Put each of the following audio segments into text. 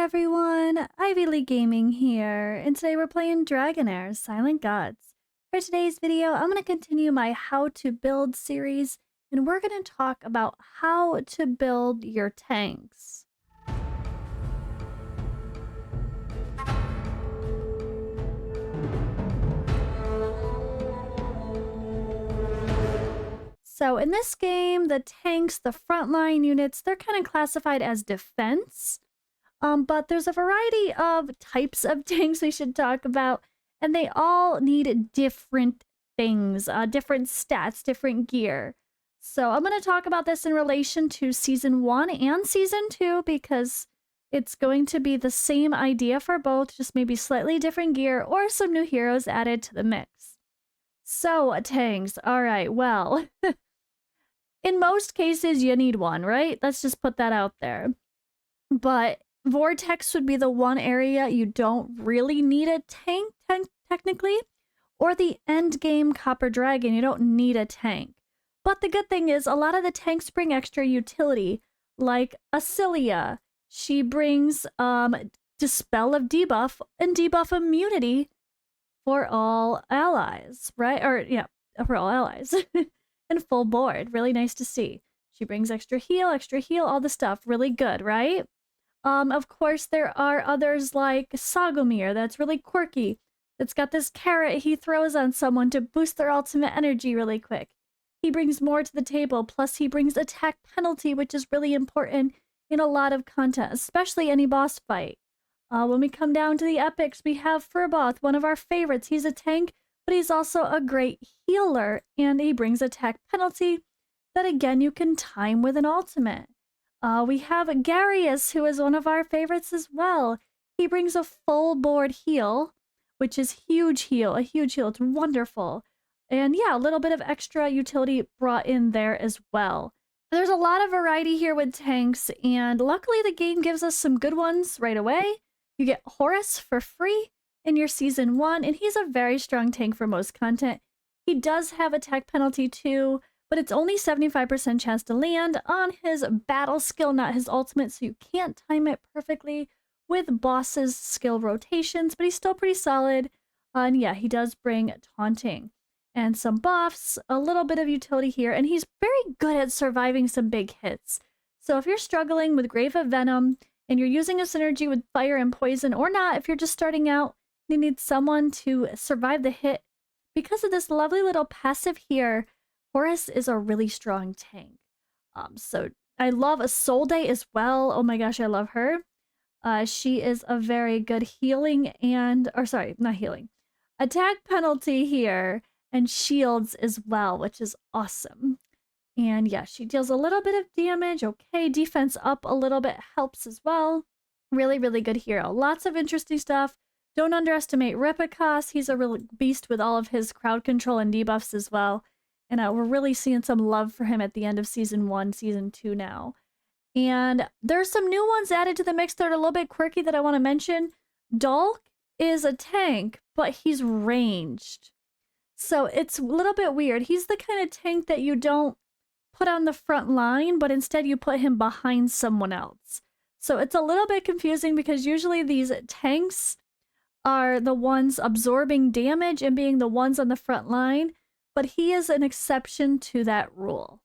everyone, Ivy League Gaming here, and today we're playing Dragonheir, Silent Gods. For today's video, I'm going to continue my How to Build series, and we're going to talk about how to build your tanks. So in this game, the tanks, the frontline units, they're kind of classified as defense. But there's a variety of types of tanks we should talk about, and they all need different things, different stats, different gear. So I'm going to talk about this in relation to Season 1 and Season 2 because it's going to be the same idea for both, just maybe slightly different gear or some new heroes added to the mix. So, tanks. All right, well, in most cases, you need one, right? Let's just put that out there. But Vortex would be the one area you don't really need a tank, technically. Or the end game Copper Dragon, you don't need a tank. But the good thing is, a lot of the tanks bring extra utility, like Acilia. She brings Dispel of Debuff and Debuff Immunity for all allies, right? Or, yeah, for all allies. And full board. Really nice to see. She brings extra heal, all the stuff. Really good, right? Of course, there are others like Sagomir that's really quirky. That's got this carrot he throws on someone to boost their ultimate energy really quick. He brings more to the table, plus he brings attack penalty, which is really important in a lot of content, especially any boss fight. When we come down to the epics, we have Furboth, one of our favorites. He's a tank, but he's also a great healer, and he brings attack penalty that, again, you can time with an ultimate. We have Garius, who is one of our favorites as well. He brings a full board heal, which is a huge heal. It's wonderful. And yeah, a little bit of extra utility brought in there as well. There's a lot of variety here with tanks, and luckily the game gives us some good ones right away. You get Horus for free in your Season 1, and he's a very strong tank for most content. He does have attack penalty too, but it's only 75% chance to land on his battle skill, not his ultimate, so you can't time it perfectly with bosses' skill rotations, but he's still pretty solid. And yeah, he does bring taunting and some buffs, a little bit of utility here, and he's very good at surviving some big hits. So if you're struggling with Grave of Venom, and you're using a synergy with fire and poison, or not, if you're just starting out, you need someone to survive the hit. Because of this lovely little passive here, Horus is a really strong tank. So I love Isolde as well. Oh my gosh, I love her. She is a very good healing and, or sorry, not healing. Attack penalty here and shields as well, which is awesome. And yeah, she deals a little bit of damage. Okay, defense up a little bit helps as well. Really, really good hero. Lots of interesting stuff. Don't underestimate Ripikos. He's a real beast with all of his crowd control and debuffs as well. And we're really seeing some love for him at the end of Season 1, Season 2 now. And there's some new ones added to the mix that are a little bit quirky that I want to mention. Dolk is a tank, but he's ranged. So it's a little bit weird. He's the kind of tank that you don't put on the front line, but instead you put him behind someone else. So it's a little bit confusing because usually these tanks are the ones absorbing damage and being the ones on the front line, but he is an exception to that rule.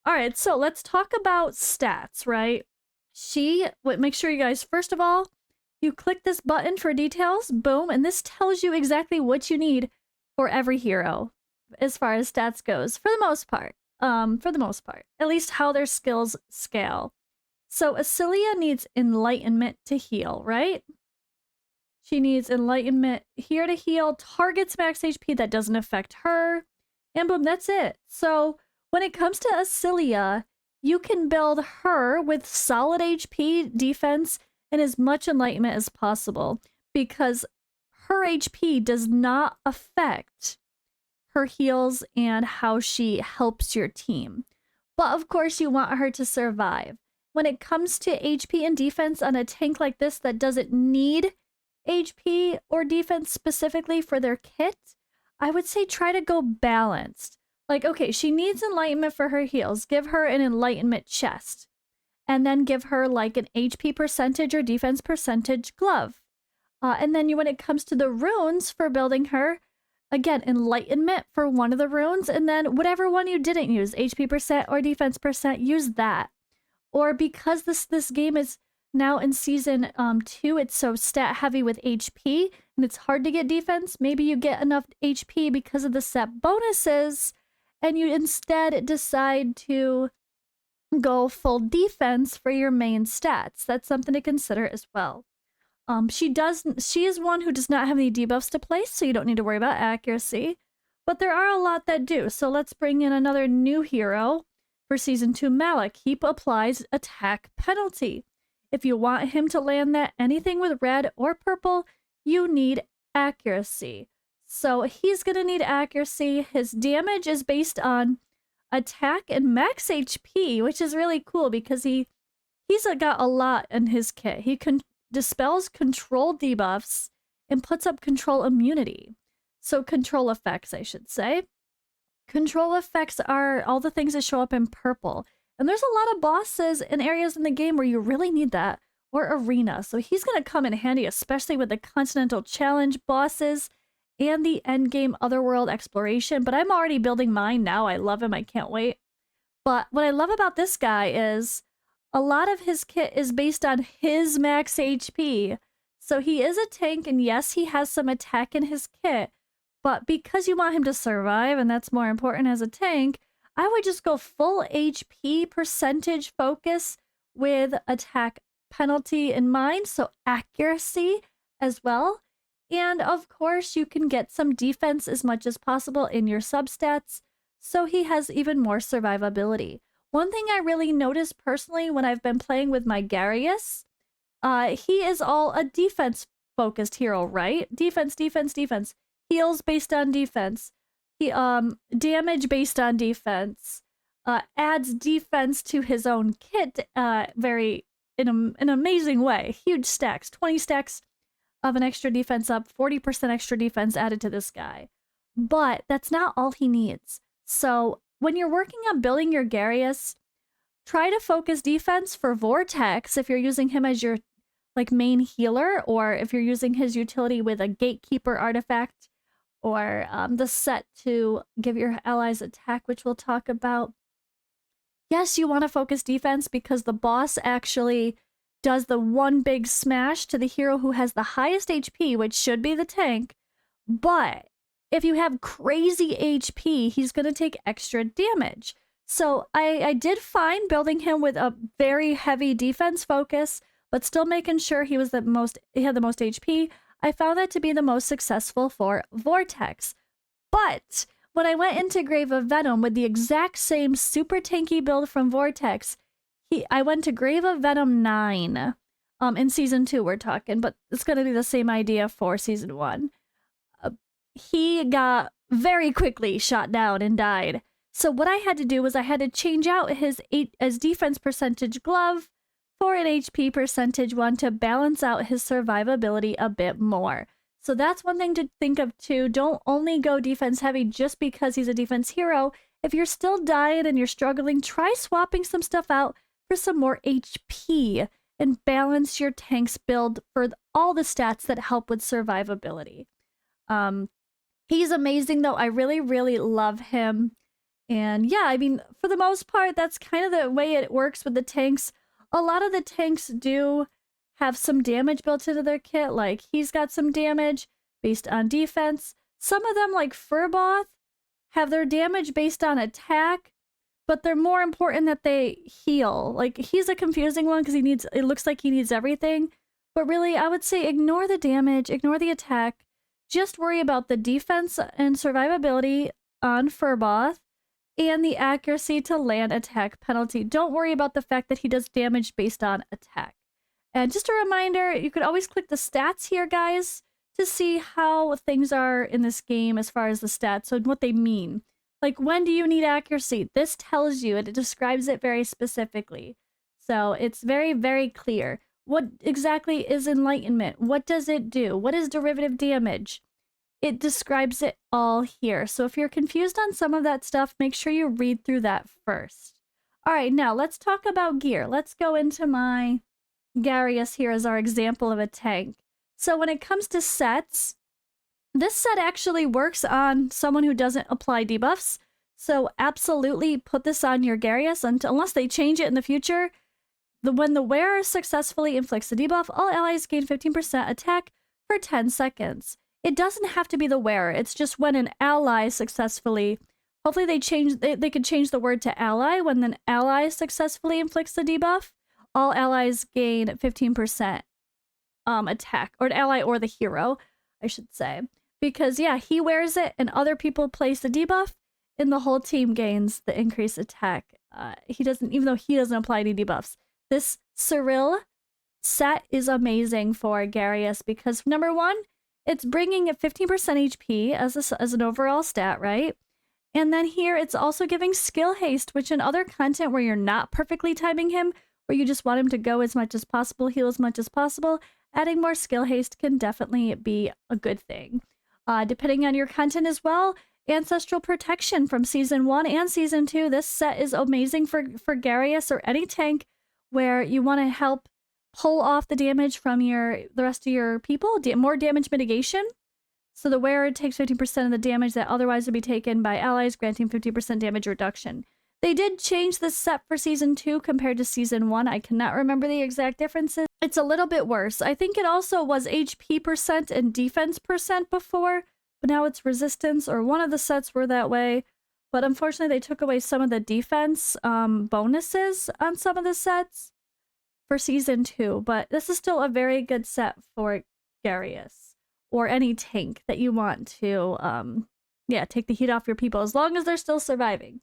All right, so let's talk about stats, right? Make sure you guys, first of all, you click this button for details, boom, and this tells you exactly what you need for every hero as far as stats goes, for the most part. At least how their skills scale. So Acilia needs Enlightenment to heal, right? She needs Enlightenment here to heal, targets max HP, that doesn't affect her, and boom, that's it. So when it comes to Acilia, you can build her with solid HP, defense, and as much Enlightenment as possible, because her HP does not affect her heals and how she helps your team. But of course, you want her to survive. When it comes to HP and defense on a tank like this that doesn't need HP or defense specifically for their kit, I would say try to go balanced. Like, okay, she needs Enlightenment for her heals. Give her an Enlightenment chest. and then give her like an HP percentage or defense percentage glove. And then when it comes to the runes for building her, again, enlightenment for one of the runes, and then whatever one you didn't use, HP percent or defense percent, use that. Or because this game is now in season 2, it's so stat heavy with HP, and it's hard to get defense. Maybe you get enough HP because of the set bonuses, and you instead decide to go full defense for your main stats. That's something to consider as well. She is one who does not have any debuffs to place, so you don't need to worry about accuracy. But there are a lot that do. So let's bring in another new hero for season 2, Malik. He applies attack penalty. If you want him to land that anything with red or purple, you need accuracy. So he's gonna need accuracy. His damage is based on attack and max HP, which is really cool because he's got a lot in his kit. He dispels control debuffs and puts up control immunity. So control effects, I should say. Control effects are all the things that show up in purple. And there's a lot of bosses and areas in the game where you really need that, or arena. So he's going to come in handy, especially with the Continental Challenge bosses and the endgame Otherworld exploration. But I'm already building mine now. I love him. I can't wait. But what I love about this guy is a lot of his kit is based on his max HP. So he is a tank, and yes, he has some attack in his kit. But because you want him to survive, and that's more important as a tank, I would just go full HP percentage focus with attack penalty in mind, so accuracy as well. And of course, you can get some defense as much as possible in your substats, so he has even more survivability. One thing I really noticed personally when I've been playing with my Garius, he is all a defense-focused hero, right? Defense, defense, defense. Heals based on defense. He damage based on defense. Adds defense to his own kit in an amazing way. Huge stacks. 20 stacks of an extra defense up, 40% extra defense added to this guy. But that's not all he needs. So when you're working on building your Garius, try to focus defense for Vortex if you're using him as your like main healer, or if you're using his utility with a Gatekeeper artifact, or the set to give your allies attack, which we'll talk about. Yes, you want to focus defense because the boss actually does the one big smash to the hero who has the highest HP, which should be the tank. But if you have crazy HP, he's going to take extra damage. So I did fine building him with a very heavy defense focus, but still making sure he had the most HP. I found that to be the most successful for Vortex. But when I went into Grave of Venom with the exact same super tanky build from Vortex, I went to Grave of Venom 9. In season 2 we're talking, but it's going to be the same idea for season 1. He got very quickly shot down and died. So what I had to do was I had to change out his defense percentage glove for an HP percentage one to balance out his survivability a bit more. So that's one thing to think of too. Don't only go defense heavy just because he's a defense hero. If you're still dying and you're struggling, try swapping some stuff out for some more HP and balance your tank's build for all the stats that help with survivability. He's amazing though. I really, really love him. And yeah, I mean, for the most part, that's kind of the way it works with the tanks. A lot of the tanks do have some damage built into their kit, like he's got some damage based on defense. Some of them, like Furboth, have their damage based on attack, but they're more important that they heal. Like, he's a confusing one because it looks like he needs everything, but really, I would say ignore the damage, ignore the attack, just worry about the defense and survivability on Furboth, and the accuracy to land attack penalty. Don't worry about the fact that he does damage based on attack. And just a reminder, you could always click the stats here, guys, to see how things are in this game as far as the stats, so what they mean. Like, when do you need accuracy? This tells you, and it describes it very specifically. So it's very, very clear. What exactly is enlightenment? What does it do? What is derivative damage? It describes it all here. So if you're confused on some of that stuff, make sure you read through that first. All right, now let's talk about gear. Let's go into my Garius here as our example of a tank. So when it comes to sets, this set actually works on someone who doesn't apply debuffs. So absolutely put this on your Garius unless they change it in the future. When the wearer successfully inflicts a debuff, all allies gain 15% attack for 10 seconds. It doesn't have to be the wearer. It's just when an ally successfully... Hopefully they could change the word to ally. When an ally successfully inflicts the debuff, all allies gain 15% attack. Or an ally or the hero, I should say. Because, yeah, he wears it and other people place the debuff, and the whole team gains the increased attack. Even though he doesn't apply any debuffs. This Cyril set is amazing for Garius because, number one, it's bringing 15% HP as an overall stat, right? And then here, it's also giving skill haste, which in other content where you're not perfectly timing him, where you just want him to go as much as possible, heal as much as possible, adding more skill haste can definitely be a good thing. Depending on your content as well, Ancestral Protection from Season 1 and Season 2. This set is amazing for Garius or any tank where you want to help pull off the damage from the rest of your people, more damage mitigation. So the wearer takes 15% of the damage that otherwise would be taken by allies, granting 50% damage reduction. They did change this set for Season 2 compared to Season 1. I cannot remember the exact differences. It's a little bit worse. I think it also was HP percent and defense percent before, but now it's resistance, or one of the sets were that way. But unfortunately, they took away some of the defense bonuses on some of the sets for Season 2. But this is still a very good set for Garius. Or any tank that you want to, take the heat off your people as long as they're still surviving.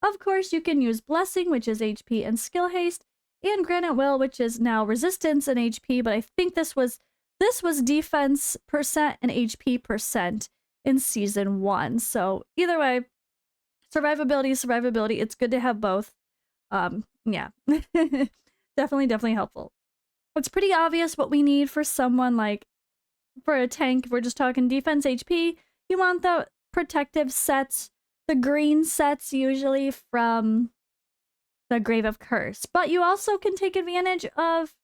Of course, you can use Blessing, which is HP and Skill Haste, and Granite Will, which is now Resistance and HP, but I think this was Defense percent and HP percent in Season 1. So either way, survivability, it's good to have both. Yeah. definitely helpful. It's pretty obvious what we need for someone like for a tank. If we're just talking defense HP, you want the protective sets, the green sets usually from the Grave of Curse. But you also can take advantage of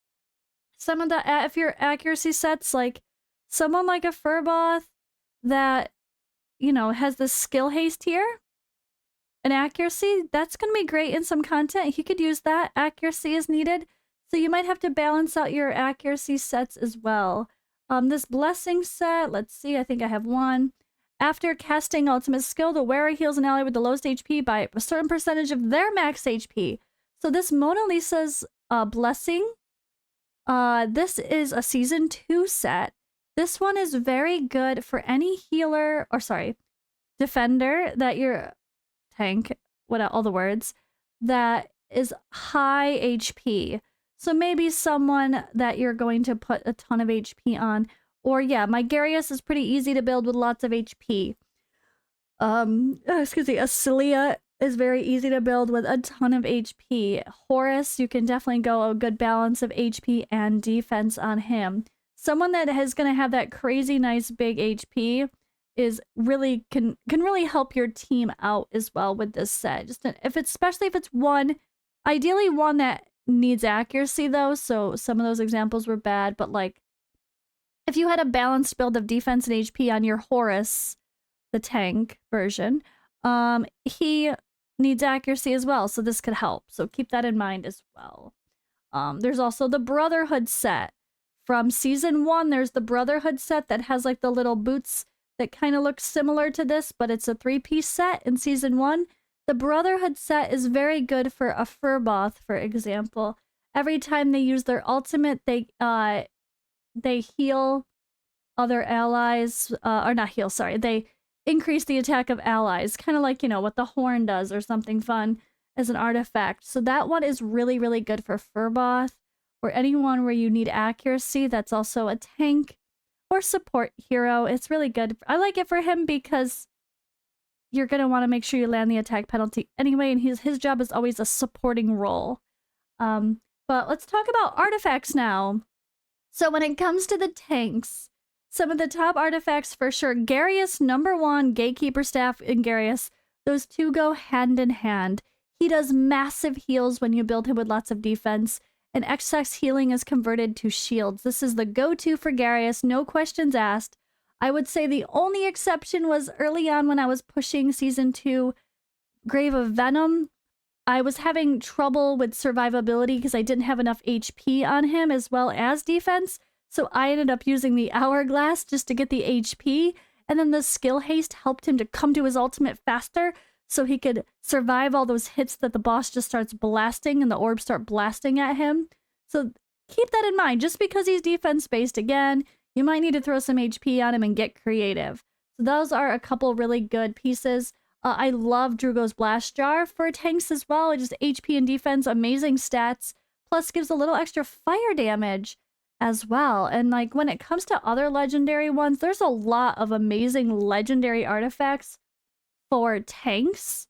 some of the if your accuracy sets, like someone like a Furboth that, has the skill haste here. And accuracy, that's going to be great in some content. He could use that. Accuracy is needed. So you might have to balance out your accuracy sets as well. This Blessing set, let's see, I think I have one. After casting Ultimate Skill, the wearer heals an ally with the lowest HP by a certain percentage of their max HP. So this Mona Lisa's Blessing, this is a Season 2 set. This one is very good for any healer, defender that you're... tank, all the words, that is high HP. So maybe someone that you're going to put a ton of HP on. Or yeah, my Garius is pretty easy to build with lots of HP. Acelia is very easy to build with a ton of HP. Horus, you can definitely go a good balance of HP and defense on him. Someone that is going to have that crazy nice big HP is really can really help your team out as well with this set. Especially if it's ideally one that needs accuracy though. So some of those examples were bad, but like if you had a balanced build of defense and HP on your Horus, the tank version, he needs accuracy as well. So this could help. So keep that in mind as well. There's also the Brotherhood set from Season 1. There's the Brotherhood set that has like the little boots that kind of looks similar to this, but it's a 3-piece set in Season 1. The Brotherhood set is very good for a Furboth, for example. Every time they use their ultimate, they heal other allies, or not heal, sorry. They increase the attack of allies, kind of like, what the Horn does or something fun as an artifact. So that one is really, really good for Furboth, or anyone where you need accuracy. That's also a tank or support hero. It's really good. I like it for him because you're going to want to make sure you land the attack penalty anyway, and his job is always a supporting role. But let's talk about artifacts now. So when it comes to the tanks, some of the top artifacts for sure. Garius, number 1, Gatekeeper Staff and Garius. Those two go hand in hand. He does massive heals when you build him with lots of defense, and excess healing is converted to shields. This is the go-to for Garius, no questions asked. I would say the only exception was early on when I was pushing Season 2 Grave of Venom. I was having trouble with survivability because I didn't have enough HP on him as well as defense, so I ended up using the Hourglass just to get the HP, and then the skill haste helped him to come to his ultimate faster so he could survive all those hits that the boss just starts blasting and the orbs start blasting at him. So keep that in mind. Just because he's defense-based, again, you might need to throw some HP on him and get creative. So those are a couple really good pieces. I love Drugo's Blast Jar for tanks as well. Just HP and defense, amazing stats. Plus gives a little extra fire damage as well. And like when it comes to other legendary ones, there's a lot of amazing legendary artifacts for tanks.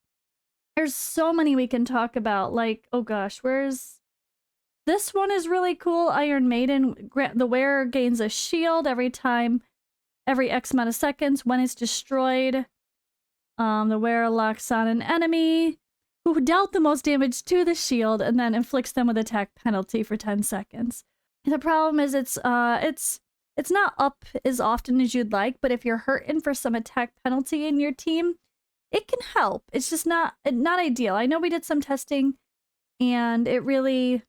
There's so many we can talk about. Like, oh gosh, where's... This one is really cool. Iron Maiden. The wearer gains a shield every X amount of seconds when it's destroyed. The wearer locks on an enemy who dealt the most damage to the shield and then inflicts them with attack penalty for 10 seconds. The problem is it's not up as often as you'd like, but if you're hurting for some attack penalty in your team, it can help. It's just not ideal. I know we did some testing and it really,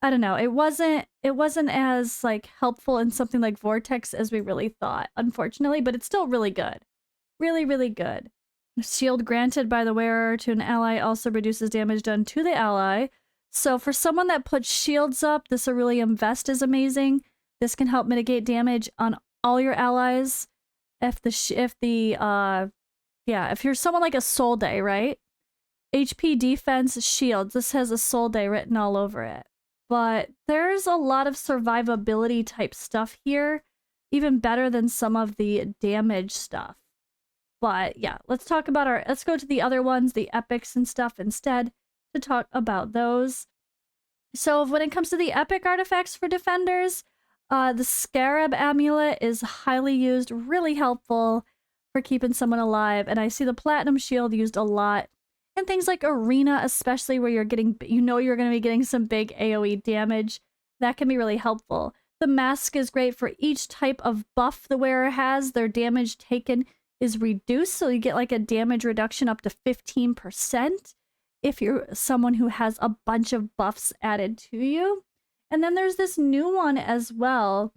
I don't know, it wasn't as like helpful in something like Vortex as we really thought, unfortunately, but it's still really good. Really, really good. Shield granted by the wearer to an ally also reduces damage done to the ally. So for someone that puts shields up, this Aurelium Vest is amazing. This can help mitigate damage on all your allies. If you're someone like a Soul Day, right? HP, defense, shields. This has a Soul Day written all over it. But there's a lot of survivability type stuff here, even better than some of the damage stuff. But yeah, let's go to the other ones, the epics and stuff instead, to talk about those. So when it comes to the epic artifacts for defenders, the Scarab Amulet is highly used, really helpful for keeping someone alive. And I see the Platinum Shield used a lot. And things like Arena, especially where you're going to be getting some big AoE damage, that can be really helpful. The Mask is great for each type of buff the wearer has. Their damage taken is reduced, so you get like a damage reduction up to 15% if you're someone who has a bunch of buffs added to you. And then there's this new one as well.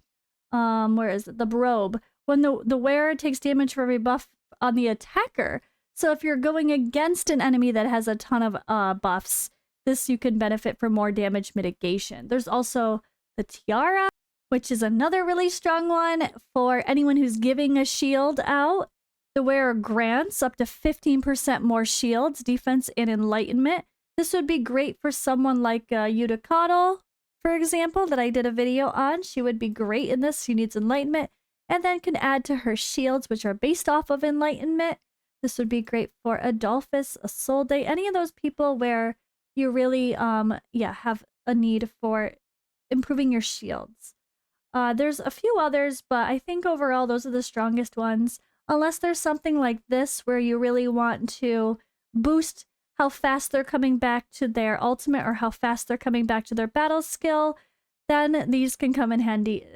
Where is it? The Brobe. When the wearer takes damage for every buff on the attacker. So if you're going against an enemy that has a ton of buffs, this you can benefit from more damage mitigation. There's also the Tiara, which is another really strong one for anyone who's giving a shield out. The wearer grants up to 15% more shields, defense, and enlightenment. This would be great for someone like Udicotl, for example, that I did a video on. She would be great in this. She needs enlightenment, and then can add to her shields, which are based off of enlightenment. This would be great for Adolphus, a Soul Day, any of those people where you really have a need for improving your shields. There's a few others, but I think overall those are the strongest ones. Unless there's something like this where you really want to boost how fast they're coming back to their ultimate or how fast they're coming back to their battle skill, then these can come in handy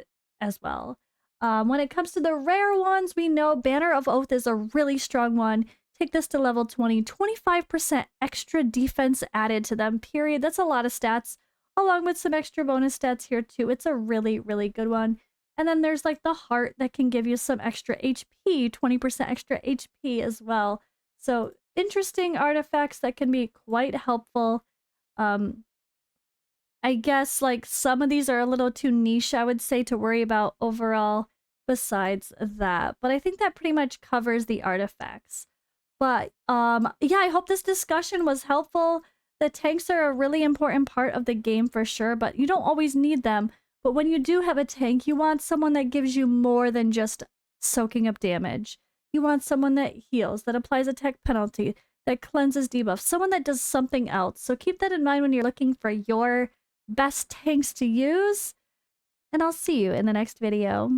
as well. When it comes to the rare ones, we know Banner of Oath is a really strong one. Take this to level 20, 25% extra defense added to them, period. That's a lot of stats, along with some extra bonus stats here too. It's a really, really good one. And then there's like the Heart that can give you some extra HP, 20% extra HP as well. So interesting artifacts that can be quite helpful. I guess like some of these are a little too niche, I would say, to worry about overall besides that. But I think that pretty much covers the artifacts. But yeah, I hope this discussion was helpful. The tanks are a really important part of the game for sure, but you don't always need them. But when you do have a tank, you want someone that gives you more than just soaking up damage. You want someone that heals, that applies attack penalty, that cleanses debuffs, someone that does something else. So keep that in mind when you're looking for your best tanks to use. And I'll see you in the next video.